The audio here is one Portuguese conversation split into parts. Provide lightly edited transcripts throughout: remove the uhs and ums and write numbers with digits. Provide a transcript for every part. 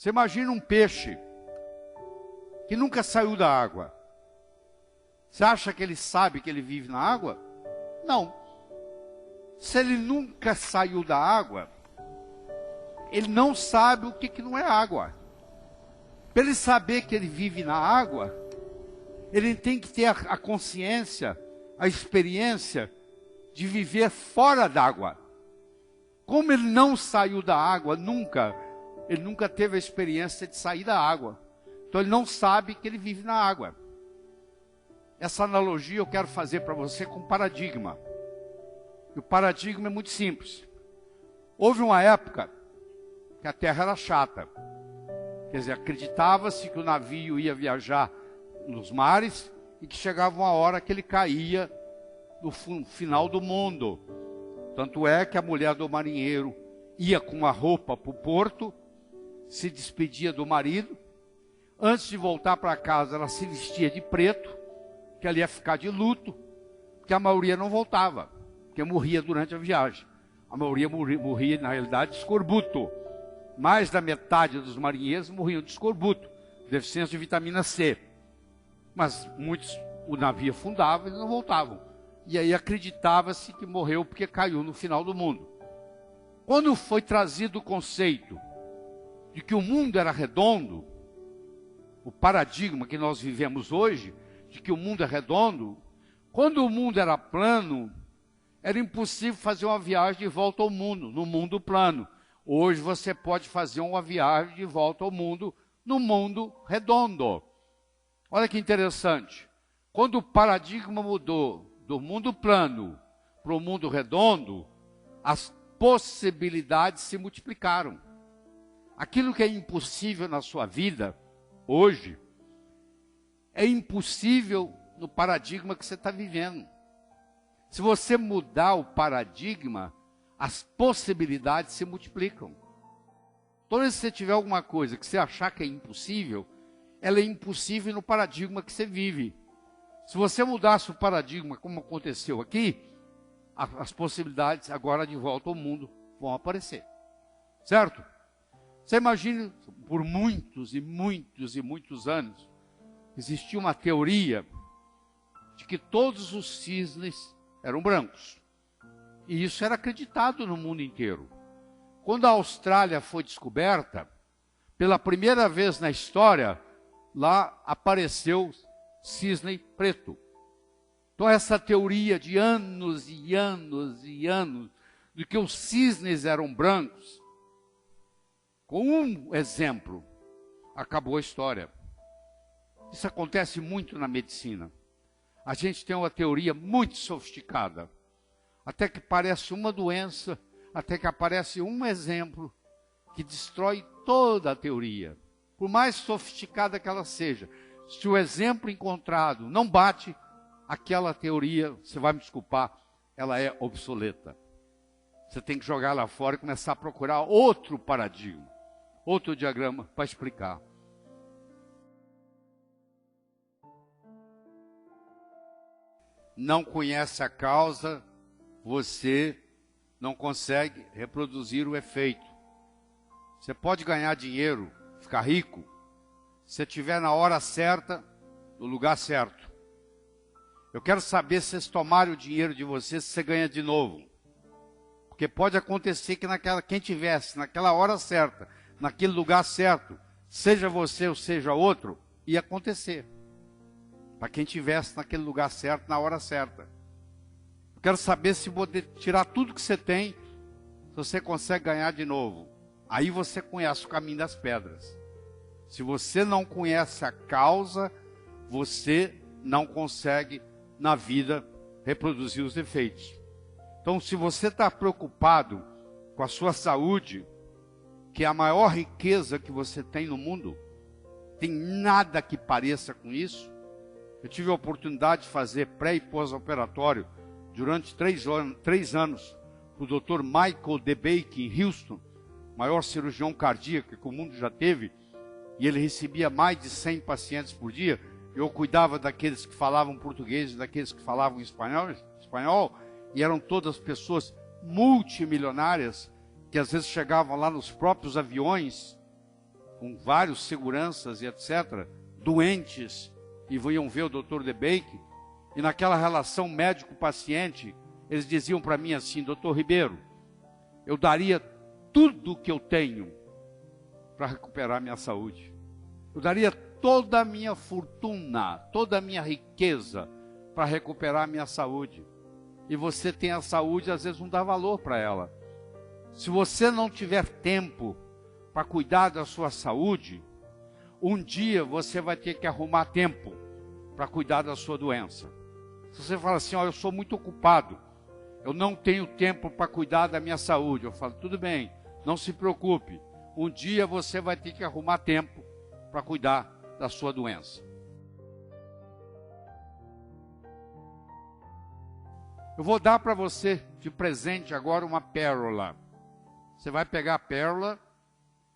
Você imagina um peixe que nunca saiu da água. Você acha que ele sabe que ele vive na água? Não. Se ele nunca saiu da água, ele não sabe o que não é água. Para ele saber que ele vive na água, ele tem que ter a consciência, a experiência de viver fora d'água. Como ele não saiu da água nunca, ele nunca teve a experiência de sair da água. Então ele não sabe que ele vive na água. Essa analogia eu quero fazer para você com paradigma. E o paradigma é muito simples. Houve uma época que a terra era chata. Quer dizer, acreditava-se que o navio ia viajar nos mares e que chegava uma hora que ele caía no final do mundo. Tanto é que a mulher do marinheiro ia com uma roupa para o porto, se despedia do marido. Antes de voltar para casa, ela se vestia de preto, que ela ia ficar de luto, porque a maioria não voltava, porque morria durante a viagem. A maioria morria, na realidade, de escorbuto. Mais da metade dos marinheiros morriam de escorbuto, deficiência de vitamina C. Mas muitos, o navio afundava e eles não voltavam. E aí acreditava-se que morreu porque caiu no final do mundo. Quando foi trazido o conceito de que o mundo era redondo, o paradigma que nós vivemos hoje, de que o mundo é redondo, quando o mundo era plano, era impossível fazer uma viagem de volta ao mundo, no mundo plano. Hoje você pode fazer uma viagem de volta ao mundo, no mundo redondo. Olha que interessante. Quando o paradigma mudou do mundo plano para o mundo redondo, as possibilidades se multiplicaram. Aquilo que é impossível na sua vida, hoje, é impossível no paradigma que você está vivendo. Se você mudar o paradigma, as possibilidades se multiplicam. Toda vez que você tiver alguma coisa que você achar que é impossível, ela é impossível no paradigma que você vive. Se você mudasse o paradigma, como aconteceu aqui, as possibilidades agora de volta ao mundo vão aparecer. Certo? Você imagina, por muitos e muitos e muitos anos, existia uma teoria de que todos os cisnes eram brancos. E isso era acreditado no mundo inteiro. Quando a Austrália foi descoberta, pela primeira vez na história, lá apareceu cisne preto. Então essa teoria de anos e anos e anos, de que os cisnes eram brancos, com um exemplo, acabou a história. Isso acontece muito na medicina. A gente tem uma teoria muito sofisticada, até que parece uma doença, até que aparece um exemplo que destrói toda a teoria. Por mais sofisticada que ela seja, se o exemplo encontrado não bate, aquela teoria, você vai me desculpar, ela é obsoleta. Você tem que jogar lá fora e começar a procurar outro paradigma, outro diagrama para explicar. Não conhece a causa, você não consegue reproduzir o efeito. Você pode ganhar dinheiro, ficar rico, se estiver na hora certa, no lugar certo. Eu quero saber se vocês tomarem o dinheiro de vocês, se você ganha de novo. Porque pode acontecer que quem tivesse naquela hora certa, naquele lugar certo, seja você ou seja outro, ia acontecer. Para quem tivesse naquele lugar certo, na hora certa. Eu quero saber se poder tirar tudo que você tem, se você consegue ganhar de novo. Aí você conhece o caminho das pedras. Se você não conhece a causa, você não consegue, na vida, reproduzir os efeitos. Então, se você está preocupado com a sua saúde, que é a maior riqueza que você tem no mundo, tem nada que pareça com isso. Eu tive a oportunidade de fazer pré e pós-operatório durante 3 anos para o Dr. Michael DeBake em Houston, maior cirurgião cardíaco que o mundo já teve, e ele recebia mais de 100 pacientes por dia. Eu cuidava daqueles que falavam português e daqueles que falavam espanhol, e eram todas pessoas multimilionárias, que às vezes chegavam lá nos próprios aviões, com vários seguranças e etc., doentes, e iam ver o Dr. DeBake, e naquela relação médico-paciente, eles diziam para mim assim: Dr. Ribeiro, eu daria tudo que eu tenho para recuperar minha saúde. Eu daria toda a minha fortuna, toda a minha riqueza para recuperar minha saúde. E você tem a saúde, às vezes não dá valor para ela. Se você não tiver tempo para cuidar da sua saúde, um dia você vai ter que arrumar tempo para cuidar da sua doença. Se você fala assim: eu sou muito ocupado, eu não tenho tempo para cuidar da minha saúde. Eu falo: tudo bem, não se preocupe. Um dia você vai ter que arrumar tempo para cuidar da sua doença. Eu vou dar para você de presente agora uma pérola. Você vai pegar a pérola,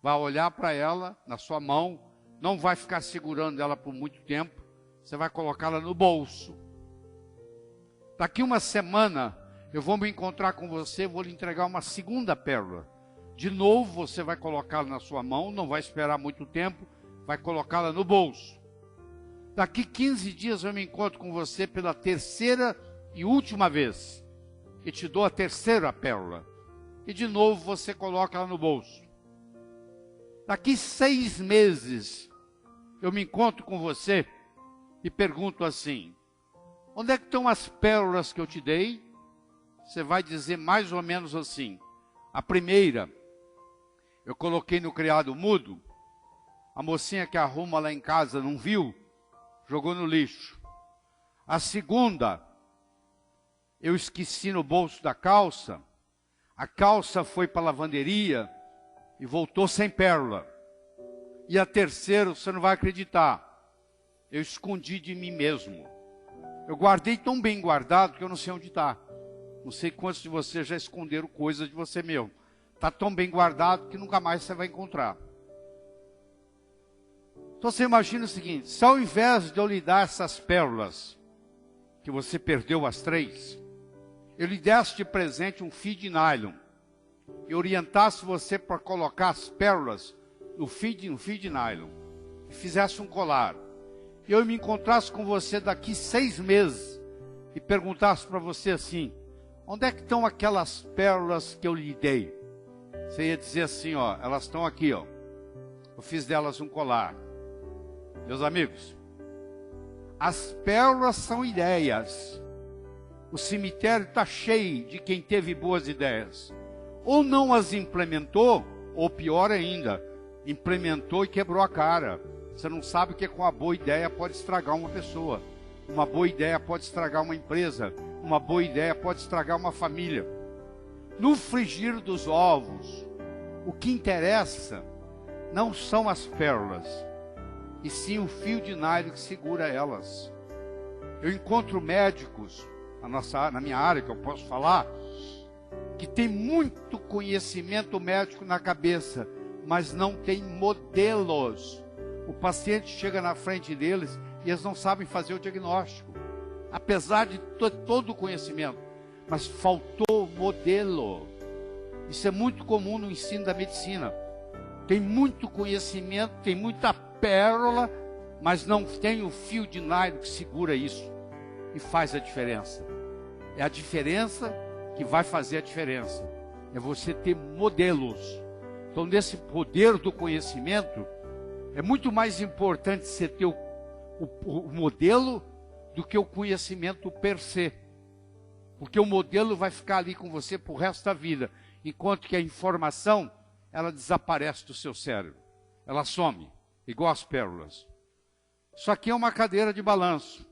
vai olhar para ela na sua mão, não vai ficar segurando ela por muito tempo, você vai colocá-la no bolso. Daqui uma semana eu vou me encontrar com você, vou lhe entregar uma segunda pérola. De novo você vai colocá-la na sua mão, não vai esperar muito tempo, vai colocá-la no bolso. Daqui 15 dias eu me encontro com você pela terceira e última vez, e te dou a terceira pérola. E de novo você coloca ela no bolso. Daqui 6 meses, eu me encontro com você e pergunto assim: onde é que estão as pérolas que eu te dei? Você vai dizer mais ou menos assim: a primeira, eu coloquei no criado mudo, a mocinha que arruma lá em casa não viu, jogou no lixo. A segunda, eu esqueci no bolso da calça, a calça foi para a lavanderia e voltou sem pérola. E a terceira, você não vai acreditar, eu escondi de mim mesmo. Eu guardei tão bem guardado que eu não sei onde está. Não sei quantos de vocês já esconderam coisas de você mesmo. Está tão bem guardado que nunca mais você vai encontrar. Então você imagina o seguinte: se ao invés de eu lhe dar essas pérolas, que você perdeu as 3, eu lhe desse de presente um fio de nylon, e orientasse você para colocar as pérolas no fio de nylon, e fizesse um colar, e eu me encontrasse com você daqui 6 meses, e perguntasse para você assim: onde é que estão aquelas pérolas que eu lhe dei? Você ia dizer assim: elas estão aqui, eu fiz delas um colar. Meus amigos, as pérolas são ideias. O cemitério está cheio de quem teve boas ideias. Ou não as implementou, ou pior ainda, implementou e quebrou a cara. Você não sabe que com uma boa ideia pode estragar uma pessoa. Uma boa ideia pode estragar uma empresa. Uma boa ideia pode estragar uma família. No frigir dos ovos, o que interessa não são as pérolas, e sim o fio de nylon que segura elas. Eu encontro médicos na minha área, que eu posso falar, que tem muito conhecimento médico na cabeça, mas não tem modelos. O paciente chega na frente deles e eles não sabem fazer o diagnóstico, apesar de todo o conhecimento, mas faltou modelo. Isso é muito comum no ensino da medicina. Tem muito conhecimento, tem muita pérola, mas não tem o fio de nylon que segura isso e faz a diferença. É a diferença que vai fazer a diferença. É você ter modelos. Então, nesse poder do conhecimento, é muito mais importante você ter o modelo do que o conhecimento per se. Porque o modelo vai ficar ali com você pro resto da vida, enquanto que a informação, ela desaparece do seu cérebro. Ela some, igual as pérolas. Isso aqui é uma cadeira de balanço.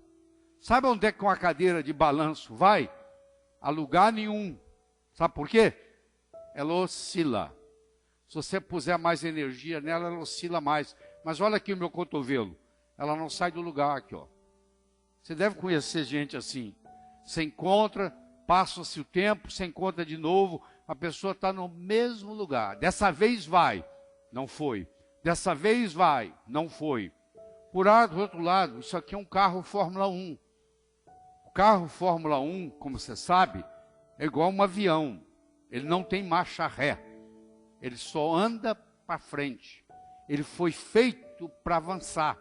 Sabe onde é que uma cadeira de balanço vai? A lugar nenhum. Sabe por quê? Ela oscila. Se você puser mais energia nela, ela oscila mais. Mas olha aqui o meu cotovelo. Ela não sai do lugar aqui, ó. Você deve conhecer gente assim. Você encontra, passa-se o tempo, você encontra de novo, a pessoa está no mesmo lugar. Dessa vez vai, não foi. Dessa vez vai, não foi. Por outro lado, isso aqui é um carro Fórmula 1. O carro Fórmula 1, como você sabe, é igual um avião. Ele não tem marcha ré. Ele só anda para frente. Ele foi feito para avançar.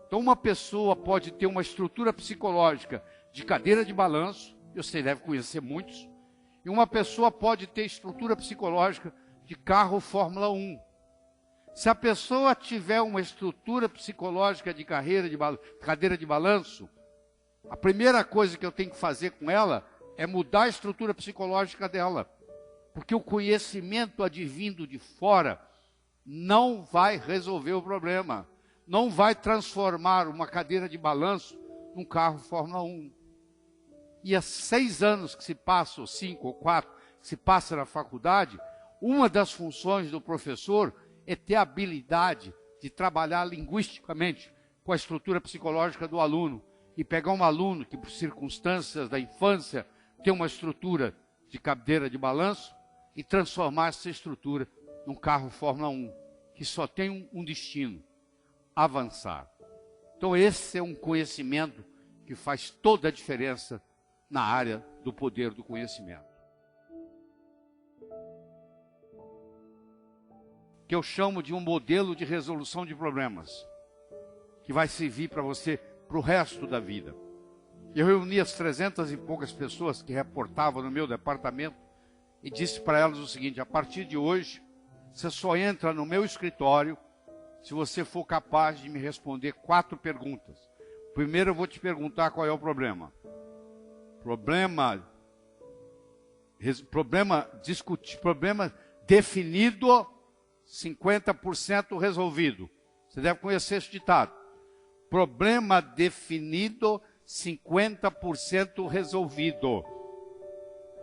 Então uma pessoa pode ter uma estrutura psicológica de cadeira de balanço, você deve conhecer muitos, e uma pessoa pode ter estrutura psicológica de carro Fórmula 1. Se a pessoa tiver uma estrutura psicológica de cadeira de balanço, a primeira coisa que eu tenho que fazer com ela é mudar a estrutura psicológica dela. Porque o conhecimento advindo de fora não vai resolver o problema. Não vai transformar uma cadeira de balanço num carro Fórmula 1. E há 6 anos que se passa, ou 5 ou 4, que se passa na faculdade, uma das funções do professor é ter a habilidade de trabalhar linguisticamente com a estrutura psicológica do aluno. E pegar um aluno que, por circunstâncias da infância, tem uma estrutura de cadeira de balanço e transformar essa estrutura num carro Fórmula 1, que só tem um destino: avançar. Então esse é um conhecimento que faz toda a diferença na área do poder do conhecimento. Que eu chamo de um modelo de resolução de problemas, que vai servir para você para o resto da vida. Eu reuni as 300 e poucas pessoas que reportavam no meu departamento e disse para elas o seguinte: a partir de hoje, você só entra no meu escritório se você for capaz de me responder 4 perguntas. Primeiro eu vou te perguntar qual é o problema. Problema definido, 50% resolvido. Você deve conhecer esse ditado. Problema definido, 50% resolvido.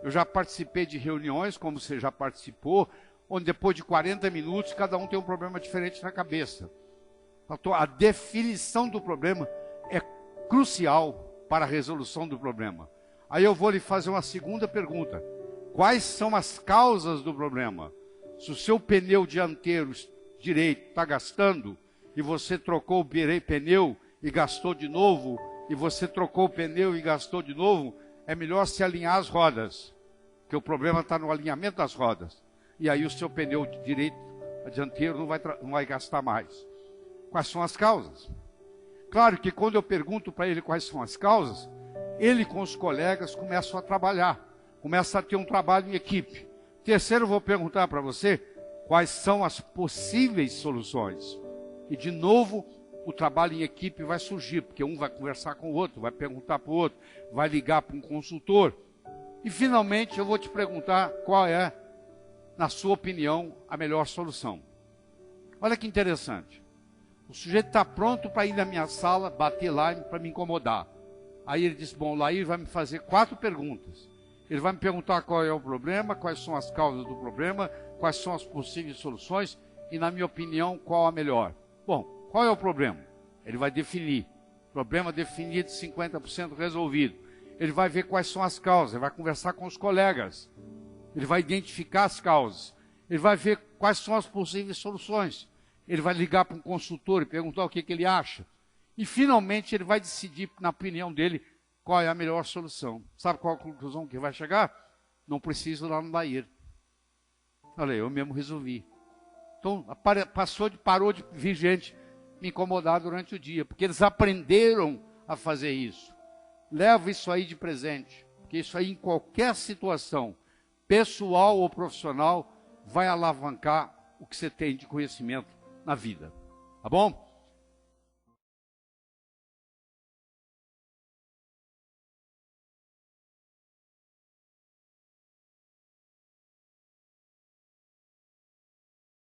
Eu já participei de reuniões, como você já participou, onde depois de 40 minutos, cada um tem um problema diferente na cabeça. Então, a definição do problema é crucial para a resolução do problema. Aí eu vou lhe fazer uma segunda pergunta. Quais são as causas do problema? Se o seu pneu dianteiro direito está gastando, e você trocou o pneu e gastou de novo, e você trocou o pneu e gastou de novo, é melhor se alinhar as rodas, porque o problema está no alinhamento das rodas. E aí o seu pneu direito, dianteiro, não vai gastar mais. Quais são as causas? Claro que quando eu pergunto para ele quais são as causas, ele com os colegas começam a trabalhar, começa a ter um trabalho em equipe. Terceiro, eu vou perguntar para você quais são as possíveis soluções. E de novo, o trabalho em equipe vai surgir, porque um vai conversar com o outro, vai perguntar para o outro, vai ligar para um consultor. E finalmente eu vou te perguntar qual é, na sua opinião, a melhor solução. Olha que interessante. O sujeito está pronto para ir na minha sala, bater lá para me incomodar. Aí ele diz: bom, lá ele vai me fazer 4 perguntas. Ele vai me perguntar qual é o problema, quais são as causas do problema, quais são as possíveis soluções e, na minha opinião, qual a melhor. Bom, qual é o problema? Ele vai definir. Problema definido, 50% resolvido. Ele vai ver quais são as causas, ele vai conversar com os colegas. Ele vai identificar as causas. Ele vai ver quais são as possíveis soluções. Ele vai ligar para um consultor e perguntar o que ele acha. E, finalmente, ele vai decidir, na opinião dele, qual é a melhor solução. Sabe qual a conclusão que vai chegar? Não preciso ir lá no banheiro. Olha, eu mesmo resolvi. Então, parou de vir gente me incomodar durante o dia, porque eles aprenderam a fazer isso. Leva isso aí de presente, porque isso aí, em qualquer situação, pessoal ou profissional, vai alavancar o que você tem de conhecimento na vida. Tá bom?